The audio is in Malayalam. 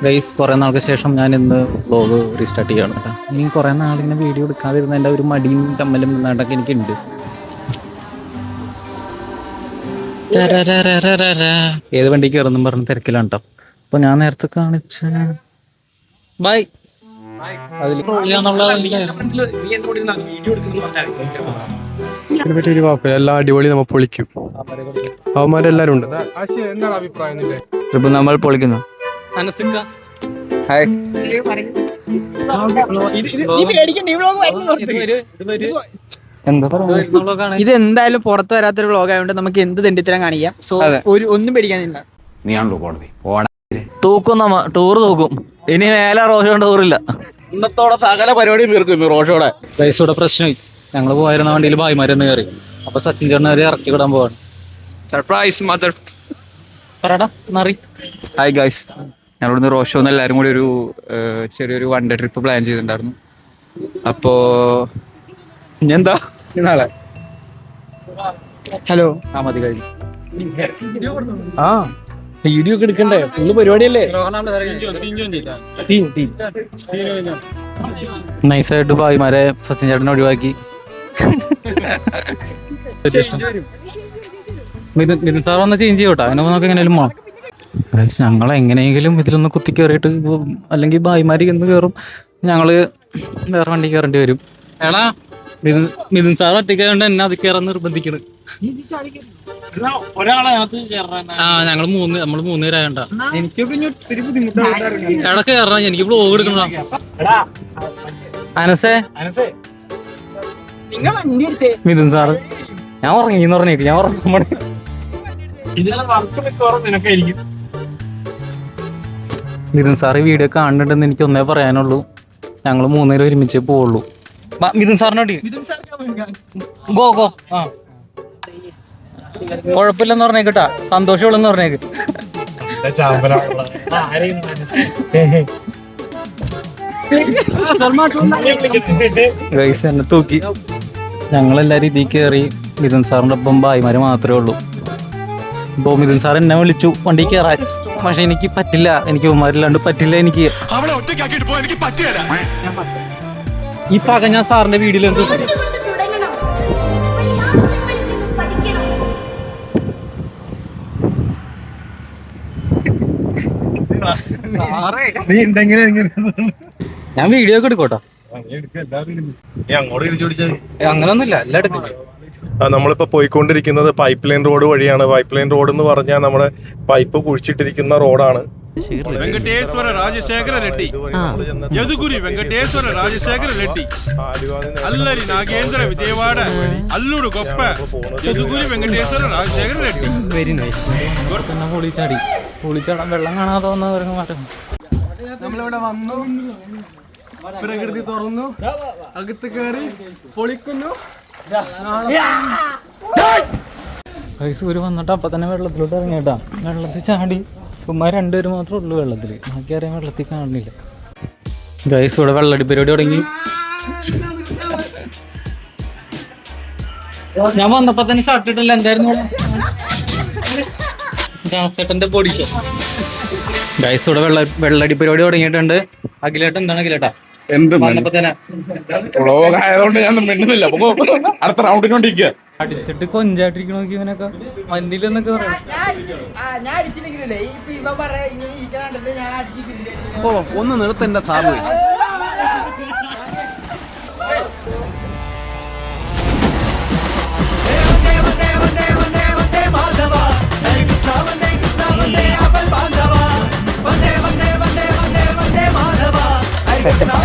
ഗൈസ് കുറേ നാൾക്ക് ശേഷം ഞാൻ ഇന്ന് വ്ലോഗ് റീസ്റ്റാർട്ട് ചെയ്യുകയാണ് കേട്ടോ. ഇനി കുറേ നാളിങ്ങനെ വീഡിയോ എടുക്കാതിരുന്നതിൻ്റെ ഒരു മടിയും കമ്മലും നാട്ടൊക്കെ എനിക്കുണ്ട്. ഏത് വണ്ടി കയറുന്നും പറഞ്ഞ് തിരക്കിലാണ് കേട്ടോ. അപ്പോൾ ഞാൻ നേരത്തെ കാണിച്ച ബൈ അതിൽ ഒരു കുഴപ്പമില്ല, എല്ലാം അടിപൊളി, നമ്മൾ പൊളിക്കും. അവന്മാരെല്ലാരും ഉണ്ട്. എന്താണ് അഭിപ്രായം നിന്റെ? ഇപ്പൊ നമ്മൾ പൊളിക്കുന്നു. ഇത് എന്തായാലും പുറത്തു വരാത്തൊരു വ്ളോഗ് ആയതുകൊണ്ട് നമുക്ക് എന്ത് തെണ്ടിത്തരം കാണിക്കാം. സോ ഒന്നും പേടിക്കാനില്ല. നീയാണല്ലോ കോടതി തൂക്കും, നമ്മ ടൂർ തൂക്കും. ഇനി മേലെ റോഷോ ടൂറില്ല. ഇന്നത്തോടെ സകല പരിപാടിയും തീർക്കുന്നു റോഷോടെ. ഗൈസോടെ പ്രശ്നമായി. ഞങ്ങൾ പോയിരുന്ന വണ്ടിയിൽ ഭായിമാരൊന്ന് കയറി. അപ്പൊ സച്ചിൻ ചേട്ടനെ അവരെ ഇറക്കി വിടാൻ പോവാണ്. Surprise mother. പറടാ നറി. ഹായ് ഗൈസ്, ഞങ്ങളിവിടുന്ന് റോഷോന്ന് എല്ലാവരും കൂടി ഒരു ചെറിയൊരു 1 ഡേ ട്രിപ്പ് പ്ലാൻ ചെയ്തിട്ടുണ്ടായിരുന്നു. അപ്പോ ഇനി എന്താ നാളെ ഹലോ ആ മതി കഴിഞ്ഞു. ആ വീഡിയോ ഒക്കെ എടുക്കണ്ടേ? ഫുള്ള് പരിപാടിയല്ലേ? നൈസായിട്ട് ഭായിമാരെ സച്ചിൻ ചേട്ടനെ ഒഴിവാക്കി. മിഥുൻ സാർ വന്ന് ചേഞ്ച് ചെയ്യോട്ടോ. അതിനൊക്കെ നമുക്ക് എങ്ങനെയാലും പോകണം. ഞങ്ങൾ എങ്ങനെയെങ്കിലും ഇതിലൊന്ന് കുത്തി കയറിയിട്ട്, അല്ലെങ്കിൽ ഭായിമാര് എന്ന് കയറും, ഞങ്ങള് വേറെ വണ്ടി കയറേണ്ടി വരും. എടാ മിഥുൻ സാർ ഒറ്റയ്ക്കായോണ്ട് എന്നെ അത് കയറാൻ നിർബന്ധിക്കണ്. ആ നമ്മള് 3 പേരായോണ്ട എടക്ക് കയറണം. എനിക്ക് ബ്ലോഗ് എടുക്കണ. അനസേ മിഥുൻ സാറ് ഞാൻ ഉറങ്ങിന്ന് പറഞ്ഞേക്ക്. ഞാൻ ഉറങ്ങുമ്പോൾ മിഥുൻ സാറ് വീഡിയോ കാണുന്നുണ്ടെന്ന് എനിക്ക് ഒന്നേ പറയാനുള്ളൂ. ഞങ്ങൾ 3 പേര് ഒരുമിച്ചേ പോവുള്ളൂ. മിഥുൻ സാറിനോട് ഗോ ഗോ. ആ കുഴപ്പമില്ലെന്ന് പറഞ്ഞേക്കട്ടാ, സന്തോഷമുള്ളെന്ന് പറഞ്ഞേക്ക്. ഗൈസ് എന്നെ തൂക്കി. ഞങ്ങളെല്ലാരും ഇതിൽ കയറി. മിഥുൻ സാറിന്റെ ഒപ്പം ഭായിമാര് മാത്രമേ ഉള്ളൂ. ഇപ്പൊ മിഥുൻ സാർ എന്നെ വിളിച്ചു വണ്ടി കയറാൻ. പക്ഷെ എനിക്ക് പറ്റില്ല, എനിക്ക് ഉമ്മാരില്ലാണ്ട് പറ്റില്ല. എനിക്ക് ഈ പക ഞാൻ സാറിന്റെ വീട്ടിൽ എന്ത് ഞാൻ വീഡിയോ ഒക്കെ എടുക്കോട്ടോ. അങ്ങനൊന്നുമില്ല, എല്ലാം എടുക്കും. നമ്മളിപ്പോൾ പോയിക്കൊണ്ടിരിക്കുന്നത് പൈപ്പ് ലൈൻ റോഡ് വഴിയാണ്. പൈപ്പ് ലൈൻ റോഡ് എന്ന് പറഞ്ഞാൽ നമ്മുടെ പൈപ്പ് കുഴിച്ചിട്ടിരിക്കുന്ന റോഡാണ്. వెంకటేశ్వర రాజశేఖర రెడ్డి యదుగురి వెంకటేశ్వర రాజశేఖర రెడ్డి అల్లరి నాగేంద్ర విజయవాడ అల్లుడు గొప్ప యదుగురి వెంకటేశ్వర రాజశേഖര రెడ్డి. Very nice. പൊളിച്ചാടാൻ വെള്ളം കാണാതെ വന്നവർക്ക് മാറ്റം. നമ്മളിവിടെ വന്നു, പ്രകൃതി തുറന്നു, അകത്ത് കയറി പൊളിക്കുന്നു. ഒരു വന്നിട്ട് അപ്പൊ തന്നെ വെള്ളത്തിലോട്ട് ഇറങ്ങിയിട്ടാ. വെള്ളത്തിൽ ചാടി. ഉമ്മാർ 2 പേര് മാത്രമേ ഉള്ളൂ വെള്ളത്തിൽ. ബാക്കി ആരെയും വെള്ളത്തിൽ കാണുന്നില്ല. ഗൈസ് ഇവിടെ വെള്ളടി പരിപാടി തുടങ്ങി. ഞാൻ വന്നപ്പോ തന്നെ ഷർട്ട് ഇട്ടില്ല. എന്തായിരുന്നു ചേട്ടന്റെ ബോഡി ഷോ. ഗൈസ് ഇവിടെ വെള്ളടി പരിപാടി തുടങ്ങിയിട്ടുണ്ട്. അഖിലേട്ട എന്താണ് അഖിലേട്ടാ? വന്നപ്പോ തന്നെ ആയതുകൊണ്ട് ഞാൻ മിണ്ടുന്നില്ല. അടുത്ത റൗണ്ടിനോണ്ടിരിക്കുക. അടിച്ചിട്ട് കൊഞ്ചായിട്ടിരിക്കണ നോക്കി ഇവനൊക്കെ മഞ്ഞിലെന്നൊക്കെ പറയാം. ഒന്ന് നിർത്തണ്ട സാബു. സെറ്റപ്പ്